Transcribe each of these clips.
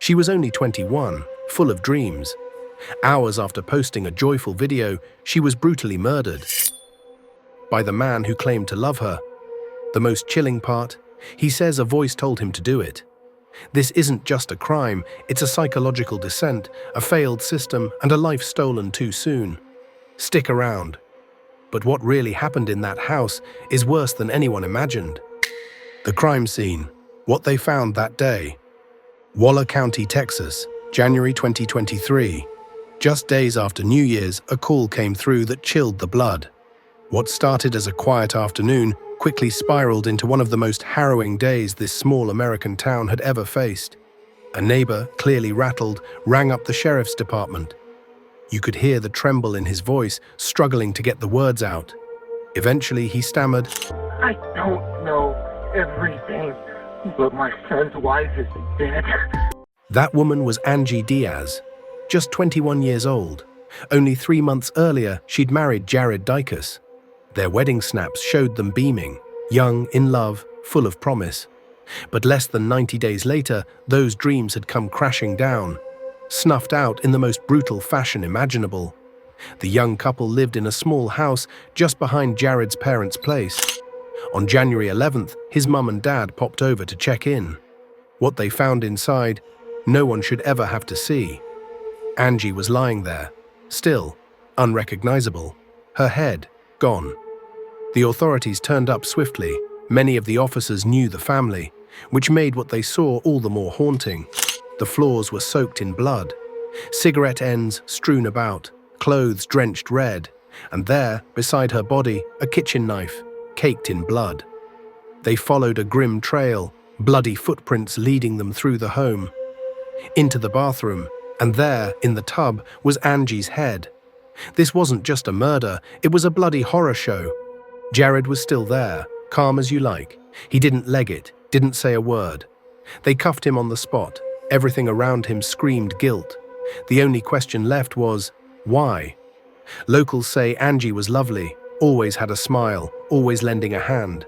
She was only 21, full of dreams. Hours after posting a joyful video, she was brutally murdered by the man who claimed to love her. The most chilling part, he says a voice told him to do it. This isn't just a crime, it's a psychological descent, a failed system, and a life stolen too soon. Stick around. But what really happened in that house is worse than anyone imagined. The crime scene, what they found that day. Waller County, Texas, January 2023. Just days after New Year's, a call came through that chilled the blood. What started as a quiet afternoon quickly spiraled into one of the most harrowing days this small American town had ever faced. A neighbor, clearly rattled, rang up the sheriff's department. You could hear the tremble in his voice, struggling to get the words out. Eventually, he stammered, "I don't know everything, but my son's wife is dead." That woman was Anggy Diaz, just 21 years old. Only 3 months earlier, she'd married Jared Dicus. Their wedding snaps showed them beaming, young, in love, full of promise. But less than 90 days later, those dreams had come crashing down, snuffed out in the most brutal fashion imaginable. The young couple lived in a small house just behind Jared's parents' place. On January 11th, his mum and dad popped over to check in. What they found inside, no one should ever have to see. Anggy was lying there, still, unrecognizable, her head gone. The authorities turned up swiftly. Many of the officers knew the family, which made what they saw all the more haunting. The floors were soaked in blood, cigarette ends strewn about, clothes drenched red, and there, beside her body, a kitchen knife, caked in blood. They followed a grim trail, bloody footprints leading them through the home, into the bathroom, and there, in the tub, was Angie's head. This wasn't just a murder, it was a bloody horror show. Jared was still there, calm as you like. He didn't leg it, didn't say a word. They cuffed him on the spot. Everything around him screamed guilt. The only question left was, why? Locals say Anggy was lovely, always had a smile, always lending a hand.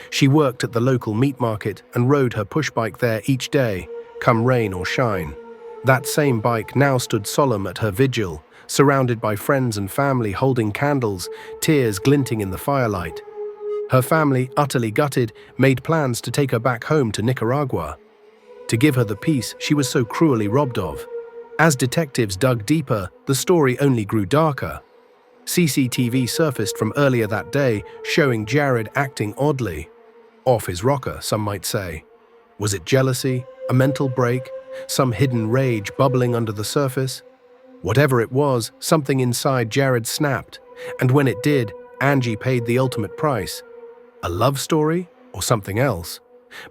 She worked at the local meat market and rode her push bike there each day, come rain or shine. That same bike now stood solemn at her vigil, surrounded by friends and family holding candles, tears glinting in the firelight. Her family, utterly gutted, made plans to take her back home to Nicaragua, to give her the peace she was so cruelly robbed of. As detectives dug deeper, the story only grew darker. CCTV surfaced from earlier that day, showing Jared acting oddly. Off his rocker, some might say. Was it jealousy, a mental break, some hidden rage bubbling under the surface? Whatever it was, something inside Jared snapped, and when it did, Anggy paid the ultimate price. A love story, or something else?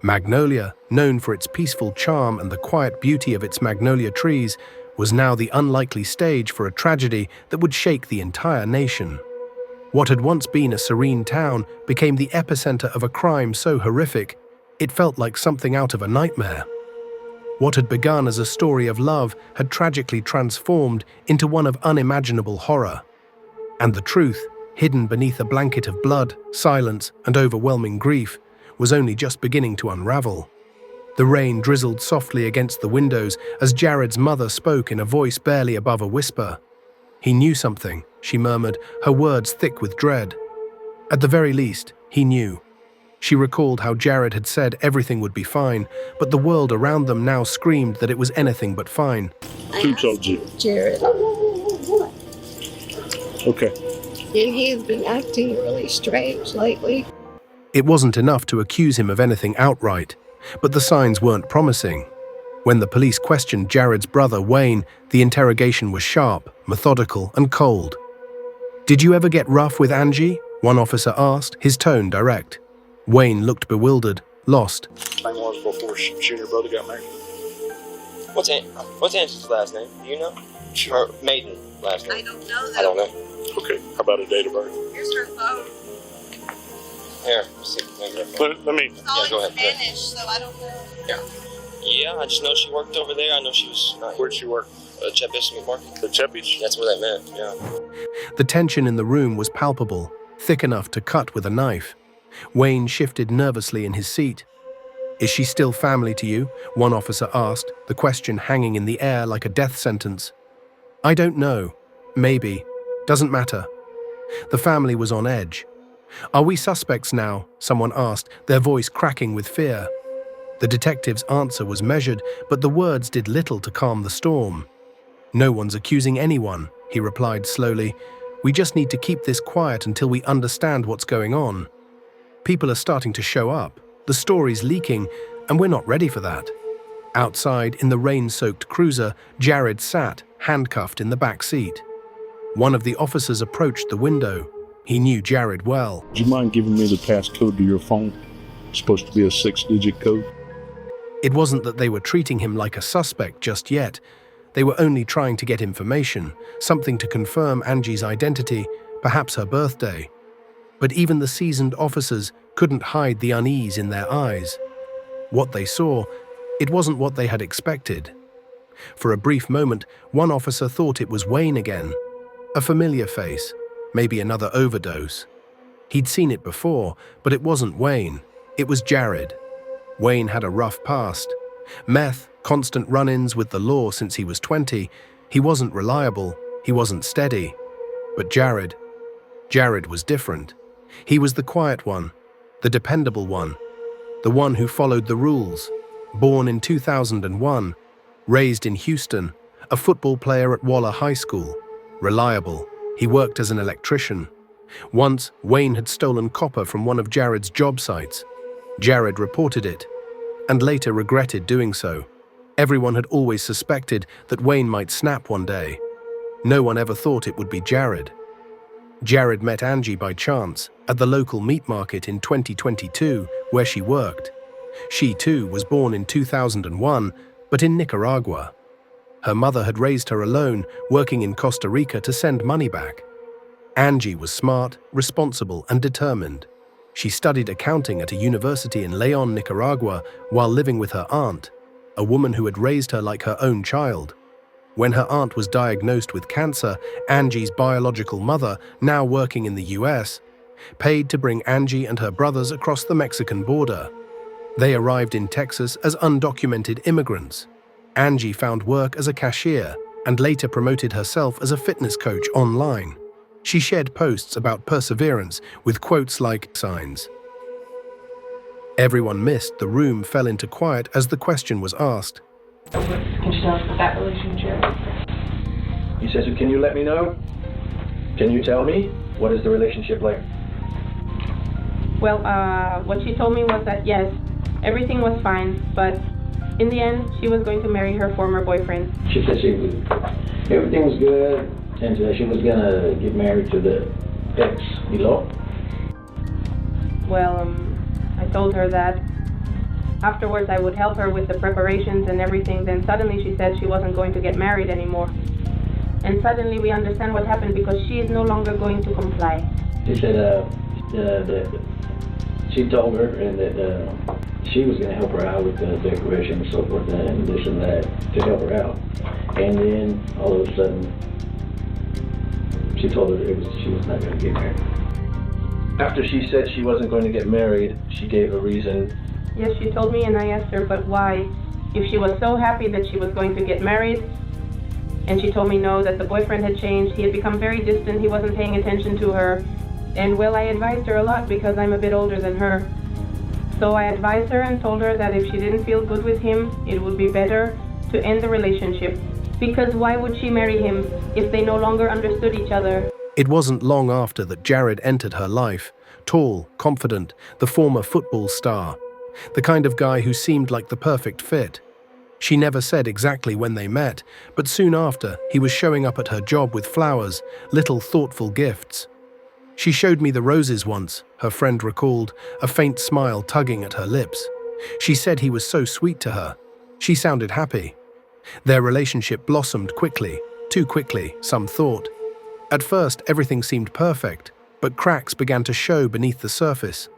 Magnolia, known for its peaceful charm and the quiet beauty of its magnolia trees, was now the unlikely stage for a tragedy that would shake the entire nation. What had once been a serene town became the epicenter of a crime so horrific, it felt like something out of a nightmare. What had begun as a story of love had tragically transformed into one of unimaginable horror. And the truth, hidden beneath a blanket of blood, silence, and overwhelming grief, was only just beginning to unravel. The rain drizzled softly against the windows as Jared's mother spoke in a voice barely above a whisper. He knew something, she murmured, her words thick with dread. At the very least, he knew. She recalled how Jared had said everything would be fine, but the world around them now screamed that it was anything but fine. Who told you? Jared. Okay. And he's been acting really strange lately. It wasn't enough to accuse him of anything outright, but the signs weren't promising. When the police questioned Jared's brother, Wayne, the interrogation was sharp, methodical, and cold. "Did you ever get rough with Anggy?" one officer asked, his tone direct. Wayne looked bewildered, lost. Time was before she and your brother got married. What's Angie's last name? Do you know? Sure. Her maiden last name? I don't know that. I don't know. Okay. How about a date of birth? Here's her phone. Here, let's see. Let me. It's all Yeah, go in ahead. Spanish, so I don't know. Yeah, I just know she worked over there. I know she was Where'd she work? Chepis Meat Market. The Cheppies. That's where that meant, yeah. The tension in the room was palpable, thick enough to cut with a knife. Wayne shifted nervously in his seat. Is she still family to you? One officer asked, the question hanging in the air like a death sentence. I don't know. Maybe. Doesn't matter. The family was on edge. Are we suspects now? Someone asked, their voice cracking with fear. The detective's answer was measured, but the words did little to calm the storm. No one's accusing anyone, he replied slowly. We just need to keep this quiet until we understand what's going on. People are starting to show up. The story's leaking, and we're not ready for that. Outside, in the rain-soaked cruiser, Jared sat, handcuffed in the back seat. One of the officers approached the window. He knew Jared well. Do you mind giving me the passcode to your phone? It's supposed to be a 6-digit code. It wasn't that they were treating him like a suspect just yet. They were only trying to get information, something to confirm Angie's identity, perhaps her birthday. But even the seasoned officers couldn't hide the unease in their eyes. What they saw, it wasn't what they had expected. For a brief moment, one officer thought it was Wayne again. A familiar face, maybe another overdose. He'd seen it before, but it wasn't Wayne. It was Jared. Wayne had a rough past. Meth, constant run-ins with the law since he was 20. He wasn't reliable. He wasn't steady. But Jared was different. He was the quiet one, the dependable one, the one who followed the rules. Born in 2001, raised in Houston, a football player at Waller High School. Reliable. He worked as an electrician. Once, Wayne had stolen copper from one of Jared's job sites. Jared reported it, and later regretted doing so. Everyone had always suspected that Wayne might snap one day. No one ever thought it would be Jared. Jared met Anggy by chance at the local meat market in 2022, where she worked. She too was born in 2001, but in Nicaragua. Her mother had raised her alone, working in Costa Rica to send money back. Anggy was smart, responsible, and determined. She studied accounting at a university in Leon, Nicaragua, while living with her aunt, a woman who had raised her like her own child. When her aunt was diagnosed with cancer, Angie's biological mother, now working in the US, paid to bring Anggy and her brothers across the Mexican border. They arrived in Texas as undocumented immigrants. Anggy found work as a cashier and later promoted herself as a fitness coach online. She shared posts about perseverance with quotes like signs. Everyone missed. The room fell into quiet as the question was asked. Can you tell us about that relationship? He says, can you let me know? Can you tell me? What is the relationship like? Well, what she told me was that yes, everything was fine, but in the end, she was going to marry her former boyfriend. She said everything was good, and she was gonna get married to the ex-below. Well, I told her that afterwards I would help her with the preparations and everything. Then suddenly she said she wasn't going to get married anymore. And suddenly we understand what happened because she is no longer going to comply. She said that she told her and that she was going to help her out with the decoration and so forth and this and that to help her out. And then all of a sudden she told her she was not going to get married. After she said she wasn't going to get married, she gave a reason. Yes, she told me, and I asked her, but why? If she was so happy that she was going to get married, and she told me no, that the boyfriend had changed, he had become very distant, he wasn't paying attention to her. And well, I advised her a lot because I'm a bit older than her. So I advised her and told her that if she didn't feel good with him, it would be better to end the relationship. Because why would she marry him if they no longer understood each other? It wasn't long after that Jared entered her life, tall, confident, the former football star, the kind of guy who seemed like the perfect fit. She never said exactly when they met, but soon after, he was showing up at her job with flowers, little thoughtful gifts. She showed me the roses once, her friend recalled, a faint smile tugging at her lips. She said he was so sweet to her. She sounded happy. Their relationship blossomed quickly, too quickly, some thought. At first, everything seemed perfect, but cracks began to show beneath the surface.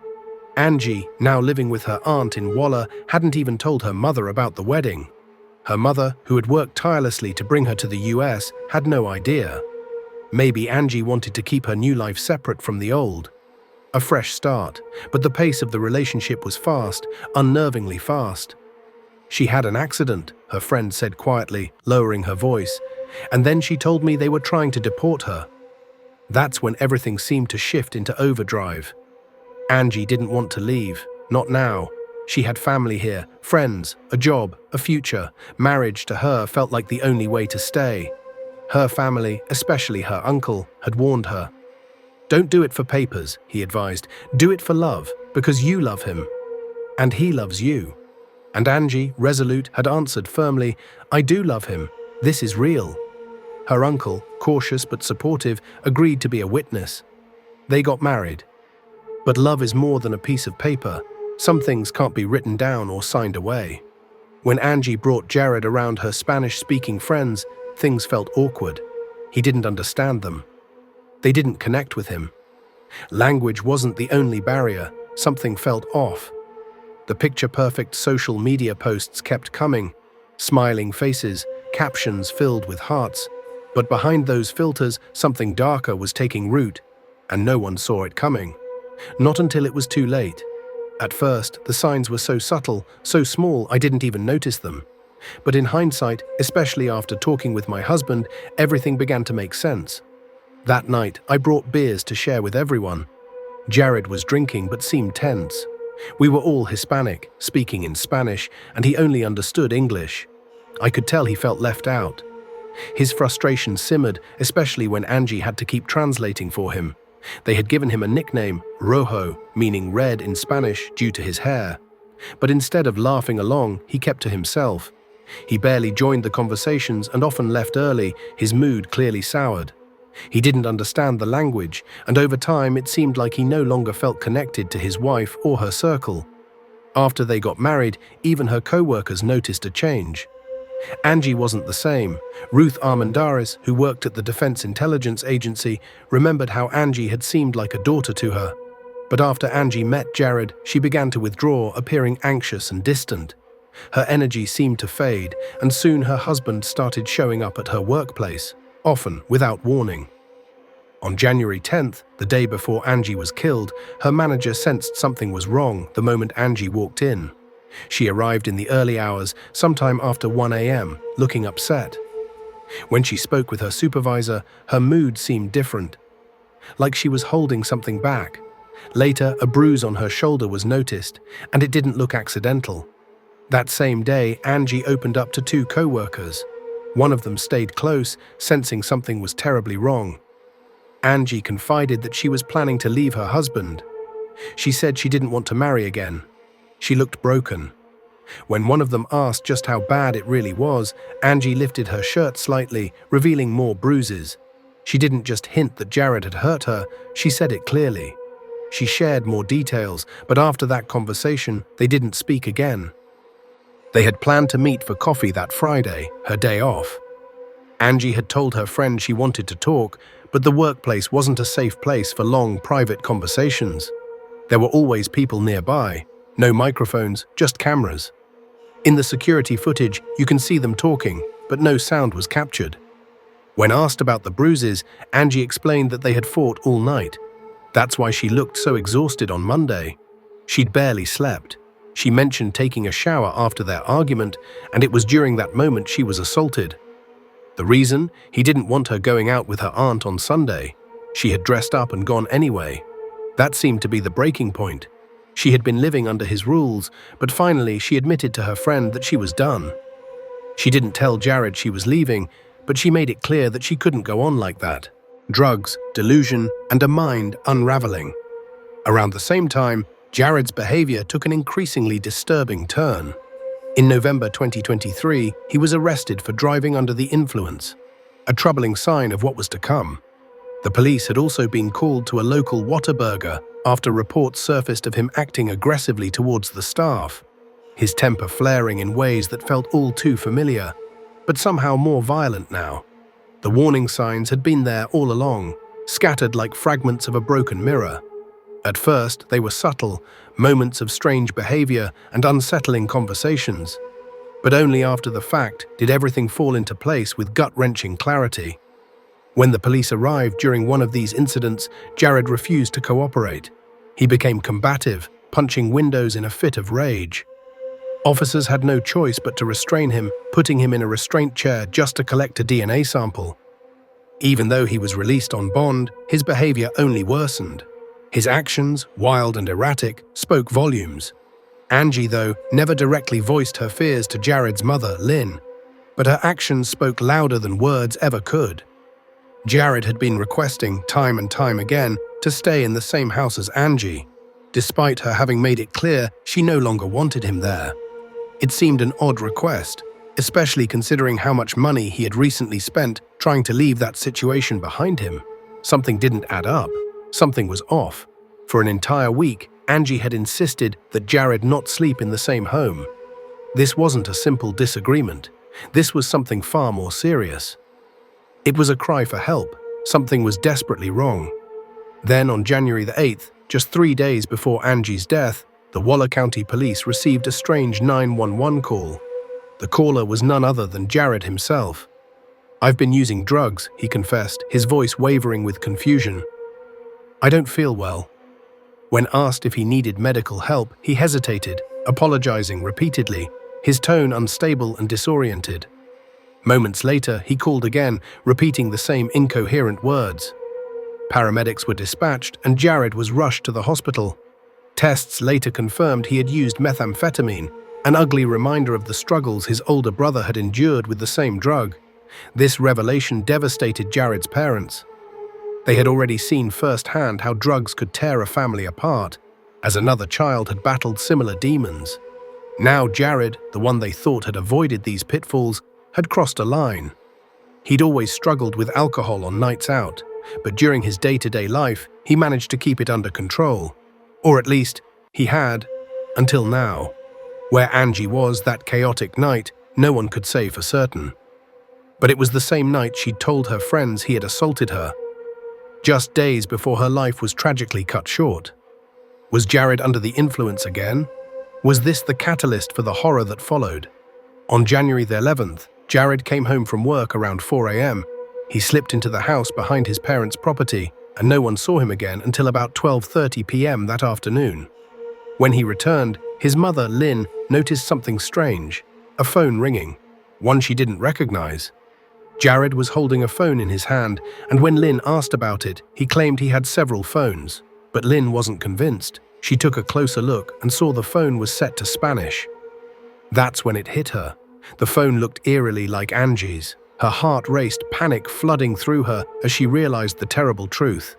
Anggy, now living with her aunt in Waller, hadn't even told her mother about the wedding. Her mother, who had worked tirelessly to bring her to the US, had no idea. Maybe Anggy wanted to keep her new life separate from the old. a fresh start, but the pace of the relationship was fast, unnervingly fast. She had an accident, her friend said quietly, lowering her voice, and then she told me they were trying to deport her. That's when everything seemed to shift into overdrive. Anggy didn't want to leave, not now. She had family here, friends, a job, a future. Marriage to her felt like the only way to stay. Her family, especially her uncle, had warned her. Don't do it for papers, he advised. Do it for love, because you love him. And he loves you. And Anggy, resolute, had answered firmly, I do love him. This is real. Her uncle, cautious but supportive, agreed to be a witness. They got married. But love is more than a piece of paper. Some things can't be written down or signed away. When Anggy brought Jared around her Spanish-speaking friends, things felt awkward. He didn't understand them. They didn't connect with him. Language wasn't the only barrier. Something felt off. The picture-perfect social media posts kept coming. Smiling faces, captions filled with hearts. But behind those filters, something darker was taking root, and no one saw it coming. Not until it was too late. At first, the signs were so subtle, so small, I didn't even notice them. But in hindsight, especially after talking with my husband, everything began to make sense. That night, I brought beers to share with everyone. Jared was drinking but seemed tense. We were all Hispanic, speaking in Spanish, and he only understood English. I could tell he felt left out. His frustration simmered, especially when Anggy had to keep translating for him. They had given him a nickname, Rojo, meaning red in Spanish due to his hair. But instead of laughing along, he kept to himself. He barely joined the conversations and often left early, his mood clearly soured. He didn't understand the language, and over time it seemed like he no longer felt connected to his wife or her circle. After they got married, even her co-workers noticed a change. Anggy wasn't the same. Ruth Armendariz, who worked at the Defense Intelligence Agency, remembered how Anggy had seemed like a daughter to her. But after Anggy met Jared, she began to withdraw, appearing anxious and distant. Her energy seemed to fade, and soon her husband started showing up at her workplace, often without warning. On January 10th, the day before Anggy was killed, her manager sensed something was wrong the moment Anggy walked in. She arrived in the early hours, sometime after 1 a.m., looking upset. When she spoke with her supervisor, her mood seemed different, like she was holding something back. Later, a bruise on her shoulder was noticed, and it didn't look accidental. That same day, Anggy opened up to 2 co-workers. One of them stayed close, sensing something was terribly wrong. Anggy confided that she was planning to leave her husband. She said she didn't want to marry again. She looked broken. When one of them asked just how bad it really was, Anggy lifted her shirt slightly, revealing more bruises. She didn't just hint that Jared had hurt her, she said it clearly. She shared more details, but after that conversation, they didn't speak again. They had planned to meet for coffee that Friday, her day off. Anggy had told her friend she wanted to talk, but the workplace wasn't a safe place for long, private conversations. There were always people nearby. No microphones, just cameras. In the security footage, you can see them talking, but no sound was captured. When asked about the bruises, Anggy explained that they had fought all night. That's why she looked so exhausted on Monday. She'd barely slept. She mentioned taking a shower after their argument, and it was during that moment she was assaulted. The reason? He didn't want her going out with her aunt on Sunday. She had dressed up and gone anyway. That seemed to be the breaking point. She had been living under his rules, but finally she admitted to her friend that she was done. She didn't tell Jared she was leaving, but she made it clear that she couldn't go on like that. Drugs, delusion, and a mind unraveling. Around the same time, Jared's behavior took an increasingly disturbing turn. In November 2023, he was arrested for driving under the influence, a troubling sign of what was to come. The police had also been called to a local Whataburger after reports surfaced of him acting aggressively towards the staff, his temper flaring in ways that felt all too familiar, but somehow more violent now. The warning signs had been there all along, scattered like fragments of a broken mirror. At first, they were subtle, moments of strange behavior and unsettling conversations. But only after the fact did everything fall into place with gut-wrenching clarity. When the police arrived during one of these incidents, Jared refused to cooperate. He became combative, punching windows in a fit of rage. Officers had no choice but to restrain him, putting him in a restraint chair just to collect a DNA sample. Even though he was released on bond, his behavior only worsened. His actions, wild and erratic, spoke volumes. Anggy, though, never directly voiced her fears to Jared's mother, Lynn, but her actions spoke louder than words ever could. Jared had been requesting, time and time again, to stay in the same house as Anggy, despite her having made it clear she no longer wanted him there. It seemed an odd request, especially considering how much money he had recently spent trying to leave that situation behind him. Something didn't add up. Something was off. For an entire week, Anggy had insisted that Jared not sleep in the same home. This wasn't a simple disagreement. This was something far more serious. It was a cry for help. Something was desperately wrong. Then, on January the 8th, just 3 days before Angie's death, the Waller County Police received a strange 911 call. The caller was none other than Jared himself. "I've been using drugs," he confessed, his voice wavering with confusion. "I don't feel well." When asked if he needed medical help, he hesitated, apologizing repeatedly, his tone unstable and disoriented. Moments later, he called again, repeating the same incoherent words. Paramedics were dispatched and Jared was rushed to the hospital. Tests later confirmed he had used methamphetamine, an ugly reminder of the struggles his older brother had endured with the same drug. This revelation devastated Jared's parents. They had already seen firsthand how drugs could tear a family apart, as another child had battled similar demons. Now Jared, the one they thought had avoided these pitfalls, had crossed a line. He'd always struggled with alcohol on nights out, but during his day-to-day life, he managed to keep it under control. Or at least, he had, until now. Where Anggy was that chaotic night, no one could say for certain. But it was the same night she'd told her friends he had assaulted her, just days before her life was tragically cut short. Was Jared under the influence again? Was this the catalyst for the horror that followed? On January the 11th, Jared came home from work around 4 a.m. He slipped into the house behind his parents' property, and no one saw him again until about 12:30 p.m. that afternoon. When he returned, his mother, Lynn, noticed something strange, a phone ringing, one she didn't recognize. Jared was holding a phone in his hand, and when Lynn asked about it, he claimed he had several phones. But Lynn wasn't convinced. She took a closer look and saw the phone was set to Spanish. That's when it hit her. The phone looked eerily like Angie's. Her heart raced, panic flooding through her as she realized the terrible truth.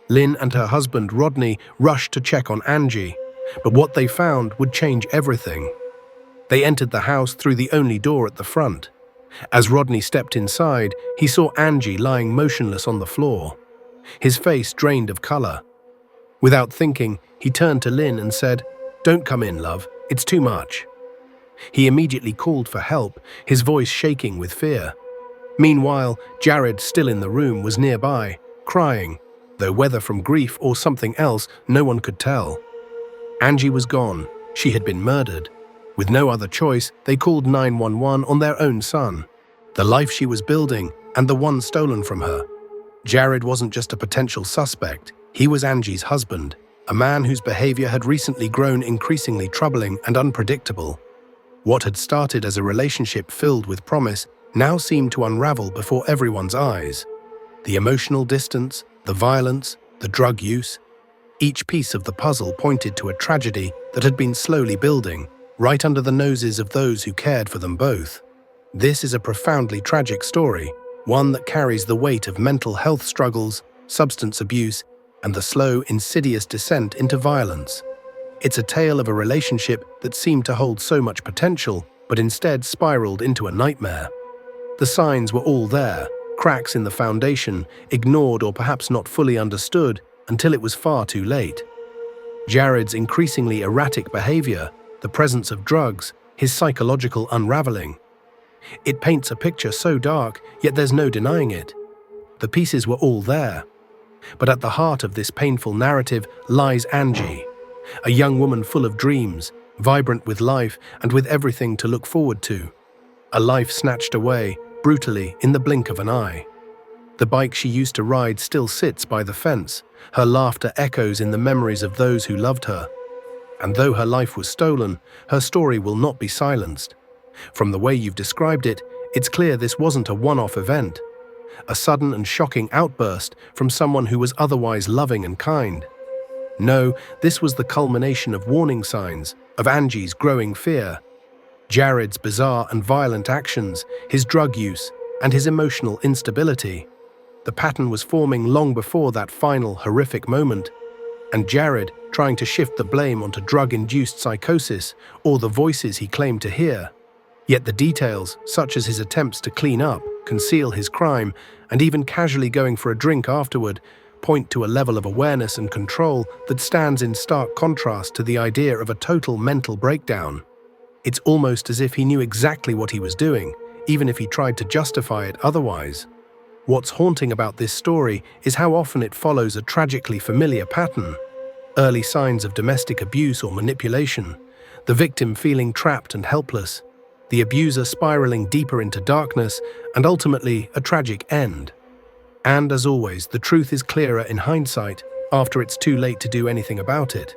Lynn and her husband, Rodney, rushed to check on Anggy, but what they found would change everything. They entered the house through the only door at the front. As Rodney stepped inside, he saw Anggy lying motionless on the floor, his face drained of color. Without thinking, he turned to Lynn and said, "Don't come in, love, it's too much." He immediately called for help, his voice shaking with fear. Meanwhile, Jared, still in the room, was nearby, crying, though whether from grief or something else, no one could tell. Anggy was gone. She had been murdered. With no other choice, they called 911 on their own son, the life she was building and the one stolen from her. Jared wasn't just a potential suspect. He was Angie's husband, a man whose behavior had recently grown increasingly troubling and unpredictable. What had started as a relationship filled with promise now seemed to unravel before everyone's eyes. The emotional distance, the violence, the drug use, each piece of the puzzle pointed to a tragedy that had been slowly building, right under the noses of those who cared for them both. This is a profoundly tragic story, one that carries the weight of mental health struggles, substance abuse, and the slow, insidious descent into violence. It's a tale of a relationship that seemed to hold so much potential, but instead spiraled into a nightmare. The signs were all there, cracks in the foundation, ignored or perhaps not fully understood until it was far too late. Jared's increasingly erratic behavior, the presence of drugs, his psychological unraveling. It paints a picture so dark, yet there's no denying it. The pieces were all there. But at the heart of this painful narrative lies Anggy, a young woman full of dreams, vibrant with life and with everything to look forward to. A life snatched away, brutally, in the blink of an eye. The bike she used to ride still sits by the fence. Her laughter echoes in the memories of those who loved her. And though her life was stolen, her story will not be silenced. From the way you've described it, it's clear this wasn't a one-off event. A sudden and shocking outburst from someone who was otherwise loving and kind. No, this was the culmination of warning signs, of Anggy's growing fear. Jared's bizarre and violent actions, his drug use, and his emotional instability. The pattern was forming long before that final horrific moment. And Jared trying to shift the blame onto drug-induced psychosis or the voices he claimed to hear. Yet the details, such as his attempts to clean up, conceal his crime, and even casually going for a drink afterward, point to a level of awareness and control that stands in stark contrast to the idea of a total mental breakdown. It's almost as if he knew exactly what he was doing, even if he tried to justify it otherwise. What's haunting about this story is how often it follows a tragically familiar pattern. Early signs of domestic abuse or manipulation, the victim feeling trapped and helpless, the abuser spiraling deeper into darkness, and ultimately a tragic end. And as always, the truth is clearer in hindsight, after it's too late to do anything about it.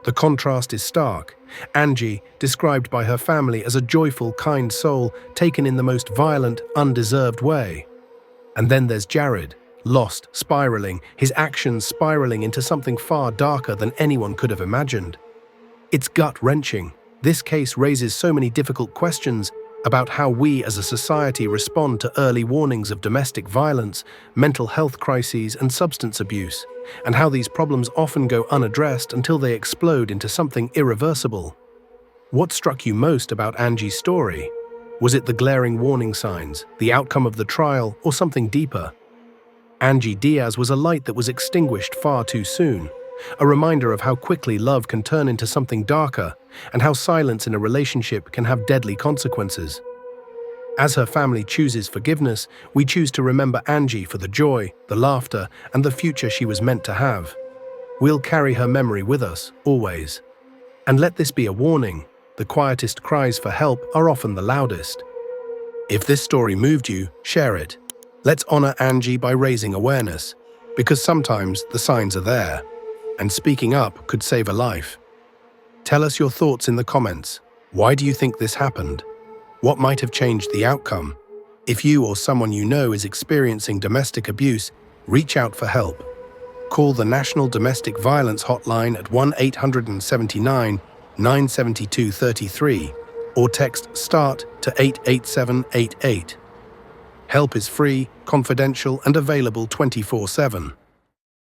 The contrast is stark. Anggy, described by her family as a joyful, kind soul, taken in the most violent, undeserved way. And then there's Jared, lost, spiraling, his actions spiraling into something far darker than anyone could have imagined. It's gut-wrenching. This case raises so many difficult questions about how we as a society respond to early warnings of domestic violence, mental health crises, and substance abuse, and how these problems often go unaddressed until they explode into something irreversible. What struck you most about Anggy's story? Was it the glaring warning signs, the outcome of the trial, or something deeper? Anggy Diaz was a light that was extinguished far too soon, a reminder of how quickly love can turn into something darker, and how silence in a relationship can have deadly consequences. As her family chooses forgiveness, we choose to remember Anggy for the joy, the laughter, and the future she was meant to have. We'll carry her memory with us, always. And let this be a warning. The quietest cries for help are often the loudest. If this story moved you, share it. Let's honor Anggy by raising awareness, because sometimes the signs are there, and speaking up could save a life. Tell us your thoughts in the comments. Why do you think this happened? What might have changed the outcome? If you or someone you know is experiencing domestic abuse, reach out for help. Call the National Domestic Violence Hotline at 1-879-972-33 or text START to 88788. Help is free, confidential, and available 24/7.